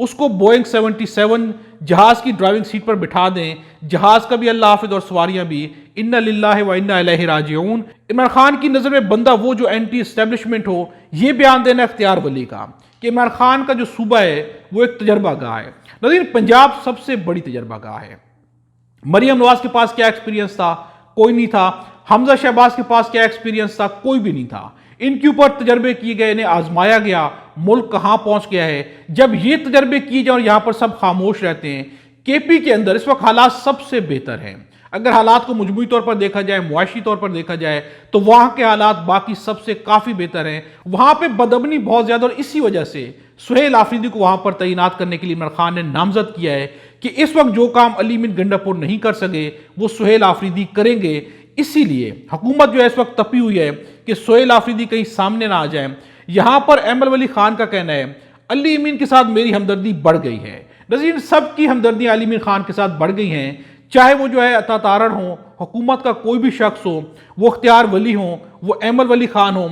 اس کو بوئنگ 77 جہاز کی ڈرائیونگ سیٹ پر بٹھا دیں، جہاز کا بھی اللہ حافظ اور سواریاں بھی، انا للہ و انا الیہ راجعون۔ عمران خان کی نظر میں بندہ وہ جو اینٹی اسٹیبلشمنٹ ہو، یہ بیان دینا اختیار ولی کا کہ عمران خان کا جو صوبہ ہے وہ ایک تجربہ گاہ ہے۔ ناظرین، پنجاب سب سے بڑی تجربہ گاہ ہے۔ مریم نواز کے پاس کیا ایکسپیرینس تھا؟ کوئی نہیں تھا۔ حمزہ شہباز کے پاس کیا ایکسپیرینس تھا؟ کوئی بھی نہیں تھا۔ ان کے اوپر تجربے کیے گئے، انہیں آزمایا گیا، ملک کہاں پہنچ گیا ہے۔ جب یہ تجربے کیے جائیں اور یہاں پر سب خاموش رہتے ہیں، کے پی کے اندر اس وقت حالات سب سے بہتر ہیں۔ اگر حالات کو مجموعی طور پر دیکھا جائے، معاشی طور پر دیکھا جائے، تو وہاں کے حالات باقی سب سے کافی بہتر ہیں۔ وہاں پہ بدامنی بہت زیادہ، اور اسی وجہ سے سہیل آفریدی کو وہاں پر تعینات کرنے کے لیے عمران خان نے نامزد کیا ہے کہ اس وقت جو کام علی امین گنڈا پور نہیں کر سکے وہ سہیل آفریدی کریں گے۔ اسی لیے حکومت جو ہے اس وقت تپی ہوئی ہے کہ سہیل آفریدی کہیں سامنے نہ آ جائیں۔ یہاں پر ایمل ولی خان کا کہنا ہے علی امین کے ساتھ میری ہمدردی بڑھ گئی ہے۔ ناظرین، سب کی ہمدردیاں علی امین خان کے ساتھ بڑھ گئی ہیں، چاہے وہ جو ہے عطا تارڑ ہوں، حکومت کا کوئی بھی شخص ہو، وہ اختیار ولی ہوں، وہ ایمل ولی خان ہوں۔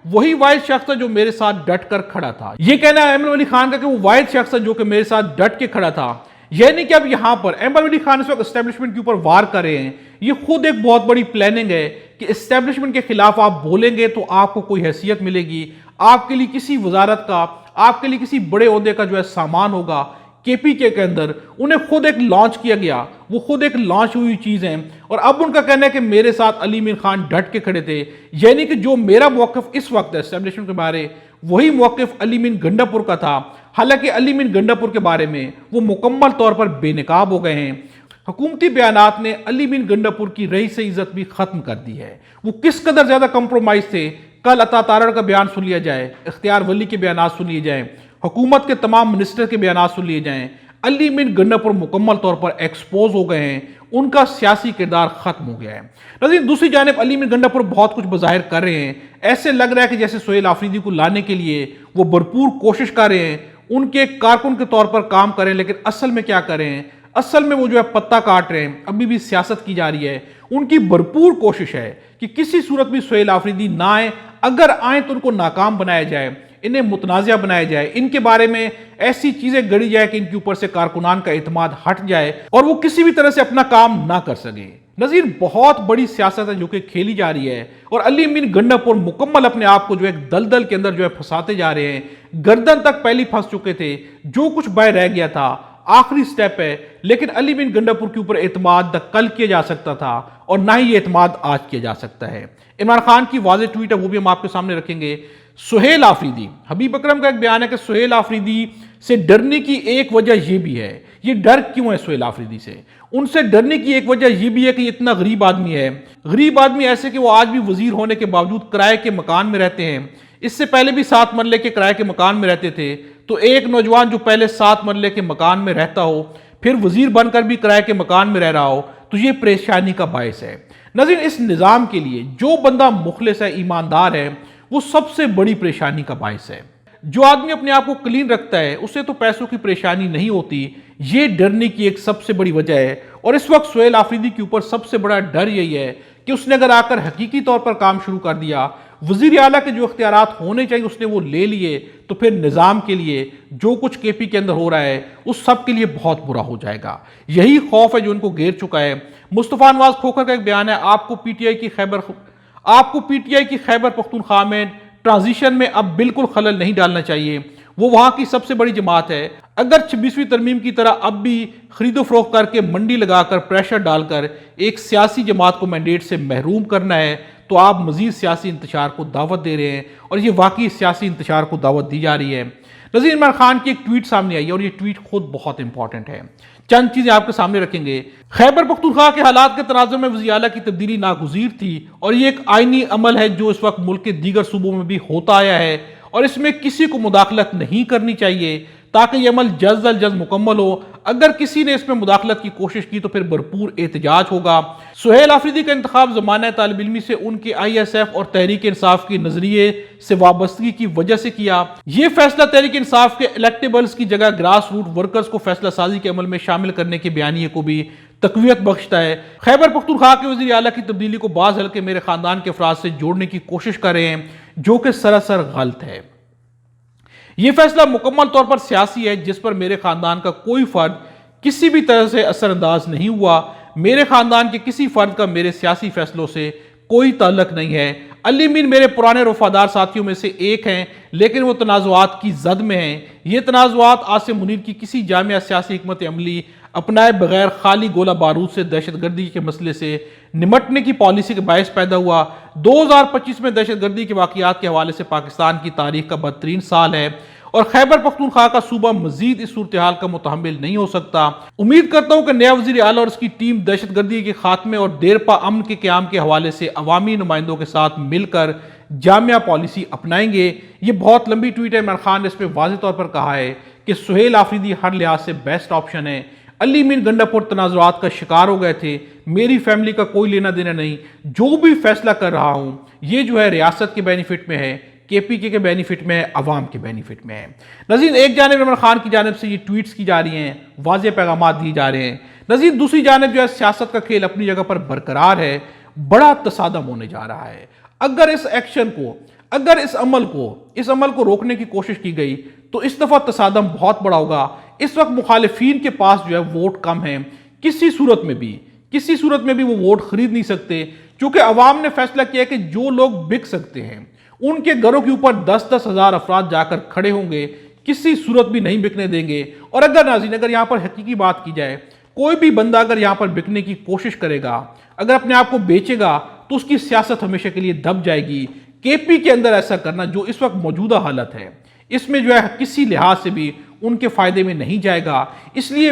وہی واحد شخص ہے جو میرے ساتھ ڈٹ کر کھڑا تھا۔ یہ کہنا ہے ایمل ولی خان کا کہ وہ واحد شخص ہے جو کہ میرے ساتھ ڈٹ کے کھڑا تھا، یہ نہیں کہ اب یہاں پر ایمل ولی خان اس وقت اسٹیبلشمنٹ کے اوپر وار کر رہے ہیں۔ یہ خود ایک بہت بڑی پلاننگ ہے کہ اسٹیبلشمنٹ کے خلاف آپ بولیں گے تو آپ کو کوئی حیثیت ملے گی، آپ کے لیے کسی وزارت کا، آپ کے لیے کسی بڑے عہدے کا جو ہے سامان ہوگا۔ کے پی کے اندر انہیں خود ایک لانچ کیا گیا، وہ خود ایک لانچ ہوئی چیز ہے، اور اب ان کا کہنا ہے کہ میرے ساتھ علی امین خان ڈٹ کے کھڑے تھے، یعنی کہ جو میرا موقف اس وقت ہے اسٹیبلشمنٹ کے بارے، وہی موقف علی امین گنڈا پور کا تھا۔ حالانکہ علی امین گنڈا پور کے بارے میں وہ مکمل طور پر بے نقاب ہو گئے ہیں۔ حکومتی بیانات نے علی امین گنڈا پور کی رئیس عزت بھی ختم کر دی ہے۔ وہ کس قدر زیادہ کمپرومائز تھے۔ کل عطا تارڑ کا بیان سن لیا جائے، اختیار ولی کے بیانات سن لیے جائیں، حکومت کے تمام منسٹر کے بیانات سن لیے جائیں، علی امین گنڈا پور مکمل طور پر ایکسپوز ہو گئے ہیں، ان کا سیاسی کردار ختم ہو گیا ہے۔ ناظرین، دوسری جانب علی امین گنڈا پور بہت کچھ بظاہر کر رہے ہیں، ایسے لگ رہا ہے کہ جیسے سہیل آفریدی کو لانے کے لیے وہ بھرپور کوشش کر رہے ہیں، ان کے کارکن کے طور پر کام کریں، لیکن اصل میں کیا کر رہے ہیں؟ اصل میں وہ جو ہے پتہ کاٹ رہے ہیں۔ ابھی بھی سیاست کی جا رہی ہے، ان کی بھرپور کوشش ہے کہ کسی صورت بھی سہیل آفریدی نہ آئیں، اگر آئیں تو ان کو ناکام بنایا جائے، انہیں متنازع بنایا جائے، ان کے بارے میں ایسی چیزیں گڑی جائے کہ ان کے اوپر سے کارکنان کا اعتماد ہٹ جائے اور وہ کسی بھی طرح سے اپنا کام نہ کر سکیں۔ نظیر، بہت بڑی سیاست ہے جو کہ کھیلی جا رہی ہے، اور علی امین گنڈا پور مکمل اپنے آپ کو جو ایک دلدل کے اندر جو ہے پھنساتے جا رہے ہیں۔ گردن تک پہلی پھنس چکے تھے، جو کچھ باقی رہ گیا تھا آخری سٹیپ ہے، لیکن علی امین گنڈا پور کے اوپر اعتماد نہ کل کیا جا سکتا تھا اور نہ ہی یہ اعتماد آج کیا جا سکتا ہے۔ عمران خان کی واضح ٹویٹ ہے، وہ بھی ہم آپ کے سامنے رکھیں گے۔ سہیل آفریدی، حبیب اکرم کا ایک بیان ہے کہ سہیل آفریدی سے ڈرنے کی ایک وجہ یہ بھی ہے۔ یہ ڈر کیوں ہے سہیل آفریدی سے؟ ان سے ڈرنے کی ایک وجہ یہ بھی ہے کہ یہ اتنا غریب آدمی ہے، غریب آدمی ایسے کہ وہ آج بھی وزیر ہونے کے باوجود کرائے کے مکان میں رہتے ہیں۔ اس سے پہلے بھی 7 مرلے کے کرائے کے مکان میں رہتے تھے، تو ایک نوجوان جو پہلے 7 مرلے کے مکان میں رہتا ہو، پھر وزیر بن کر بھی کرائے کے مکان میں رہ رہا ہو، تو یہ پریشانی کا باعث ہے۔ ناظرین، اس نظام کے لیے جو بندہ مخلص ہے، ایماندار ہے، وہ سب سے بڑی پریشانی کا باعث ہے۔ جو آدمی اپنے آپ کو کلین رکھتا ہے، اسے تو پیسوں کی پریشانی نہیں ہوتی، یہ ڈرنے کی ایک سب سے بڑی وجہ ہے۔ اور اس وقت سہیل آفریدی کے اوپر سب سے بڑا ڈر یہی ہے کہ اس نے اگر آ کر حقیقی طور پر کام شروع کر دیا، وزیر اعلیٰ کے جو اختیارات ہونے چاہیے اس نے وہ لے لیے، تو پھر نظام کے لیے جو کچھ کے پی کے اندر ہو رہا ہے اس سب کے لیے بہت برا ہو جائے گا۔ یہی خوف ہے جو ان کو گھیر چکا ہے۔ مصطفیٰ نواز کھوکھر کا ایک بیان ہے، آپ کو پی ٹی آئی کی خیبر پختونخوا میں ٹرانزیشن میں اب بالکل خلل نہیں ڈالنا چاہیے، وہ وہاں کی سب سے بڑی جماعت ہے۔ اگر 26ویں ترمیم کی طرح اب بھی خرید و فروخت کر کے منڈی لگا کر پریشر ڈال کر ایک سیاسی جماعت کو مینڈیٹ سے محروم کرنا ہے، تو آپ مزید سیاسی انتشار کو دعوت دے رہے ہیں، اور یہ واقعی سیاسی انتشار کو دعوت دی جا رہی ہے۔ نظیر، عمران خان کی ایک ٹویٹ سامنے آئی ہے، اور یہ ٹویٹ خود بہت امپورٹنٹ ہے۔ چند چیزیں آپ کے سامنے رکھیں گے۔ خیبر پختونخوا کے حالات کے تناظر میں وزیر اعلیٰ کی تبدیلی ناگزیر تھی، اور یہ ایک آئینی عمل ہے جو اس وقت ملک کے دیگر صوبوں میں بھی ہوتا آیا ہے، اور اس میں کسی کو مداخلت نہیں کرنی چاہیے تاکہ یہ عمل جلد از جلد مکمل ہو۔ اگر کسی نے اس میں مداخلت کی کوشش کی تو پھر بھرپور احتجاج ہوگا۔ سہیل آفریدی کا انتخاب زمانہ طالب علمی سے ان کے آئی ایس ایف اور تحریک انصاف کے نظریے سے وابستگی کی وجہ سے کیا۔ یہ فیصلہ تحریک انصاف کے الیکٹیبلز کی جگہ گراس روٹ ورکرز کو فیصلہ سازی کے عمل میں شامل کرنے کے بیانیے کو بھی تقویت بخشتا ہے۔ خیبر پختونخوا کے وزیر اعلیٰ کی تبدیلی کو بعض حلقے میرے خاندان کے افراد سے جوڑنے کی کوشش کر رہے ہیں، جو کہ سراسر غلط ہے۔ یہ فیصلہ مکمل طور پر سیاسی ہے جس پر میرے خاندان کا کوئی فرد کسی بھی طرح سے اثر انداز نہیں ہوا۔ میرے خاندان کے کسی فرد کا میرے سیاسی فیصلوں سے کوئی تعلق نہیں ہے۔ علی امین میرے پرانے وفادار ساتھیوں میں سے ایک ہیں، لیکن وہ تنازعات کی زد میں ہیں۔ یہ تنازعات عاصم منیر کی کسی جامع سیاسی حکمت عملی اپنائے بغیر خالی گولہ بارود سے دہشت گردی کے مسئلے سے نمٹنے کی پالیسی کے باعث پیدا ہوا۔ 2025 میں دہشت گردی کے واقعات کے حوالے سے پاکستان کی تاریخ کا بدترین سال ہے اور خیبر پختونخوا کا صوبہ مزید اس صورتحال کا متحمل نہیں ہو سکتا۔ امید کرتا ہوں کہ نیا وزیر اعلیٰ اور اس کی ٹیم دہشت گردی کے خاتمے اور دیرپا امن کے قیام کے حوالے سے عوامی نمائندوں کے ساتھ مل کر جامع پالیسی اپنائیں گے۔ یہ بہت لمبی ٹویٹ ہے۔ عمران خان نے اس میں واضح طور پر کہا ہے کہ سہیل آفریدی ہر لحاظ سے بیسٹ آپشن ہے۔ علی امین گنڈا پور تنازعات کا شکار ہو گئے تھے، میری فیملی کا کوئی لینا دینا نہیں۔ جو بھی فیصلہ کر رہا ہوں یہ جو ہے ریاست کے بینیفٹ میں ہے، کے پی کے بینیفٹ میں ہے، عوام کے بینیفٹ میں ہے۔ ناظرین، ایک جانب عمران خان کی جانب سے یہ ٹویٹس کی جا رہی ہیں، واضح پیغامات دیے جا رہے ہیں۔ ناظرین، دوسری جانب جو ہے سیاست کا کھیل اپنی جگہ پر برقرار ہے، بڑا تصادم ہونے جا رہا ہے۔ اگر اس ایکشن کو، اگر اس عمل کو روکنے کی کوشش کی گئی تو اس دفعہ تصادم بہت بڑا ہوگا۔ اس وقت مخالفین کے پاس جو ہے ووٹ کم ہیں، کسی صورت میں بھی وہ ووٹ خرید نہیں سکتے، کیونکہ عوام نے فیصلہ کیا کہ جو لوگ بک سکتے ہیں ان کے گھروں کے اوپر 10-10 ہزار افراد جا کر کھڑے ہوں گے، کسی صورت بھی نہیں بکنے دیں گے۔ اور اگر یہاں پر حقیقی بات کی جائے، کوئی بھی بندہ اگر یہاں پر بکنے کی کوشش کرے گا، اگر اپنے آپ کو بیچے گا تو اس کی سیاست ہمیشہ کے لیے دب جائے گی۔ کے پی کے اندر ایسا کرنا جو اس وقت موجودہ حالت ہے، اس میں جو ہے کسی لحاظ سے بھی ان کے فائدے میں نہیں جائے گا۔ اس لیے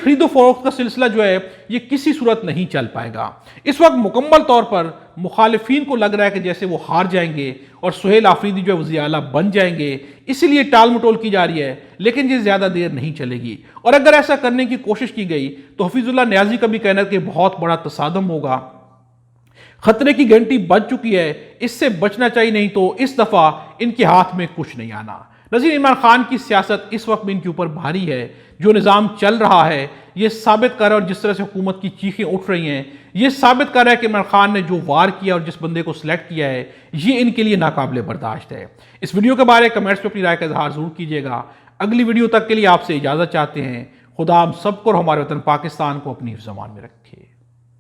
خرید و فروخت کا سلسلہ جو ہے یہ کسی صورت نہیں چل پائے گا۔ اس وقت مکمل طور پر مخالفین کو لگ رہا ہے کہ جیسے وہ ہار جائیں گے اور سہیل آفریدی جو ہے وزیر اعلیٰ بن جائیں گے، اسی لیے ٹال مٹول کی جا رہی ہے، لیکن یہ زیادہ دیر نہیں چلے گی۔ اور اگر ایسا کرنے کی کوشش کی گئی تو حفیظ اللہ نیازی کا بھی کہنا ہے کہ بہت بڑا تصادم ہوگا۔ خطرے کی گھنٹی بج چکی ہے، اس سے بچنا چاہیے، نہیں تو اس دفعہ ان کے ہاتھ میں کچھ نہیں آنا۔ ناظرین، عمران خان کی سیاست اس وقت بھی ان کے اوپر بھاری ہے۔ جو نظام چل رہا ہے یہ ثابت کر رہا ہے، اور جس طرح سے حکومت کی چیخیں اٹھ رہی ہیں یہ ثابت کر رہا ہے کہ عمران خان نے جو وار کیا اور جس بندے کو سلیکٹ کیا ہے یہ ان کے لیے ناقابل برداشت ہے۔ اس ویڈیو کے بارے کمنٹس میں اپنی رائے کا اظہار ضرور کیجیے گا۔ اگلی ویڈیو تک کے لیے آپ سے اجازت چاہتے ہیں۔ خدا ہم سب کو اور ہمارے وطن پاکستان کو اپنی زمان میں رکھے۔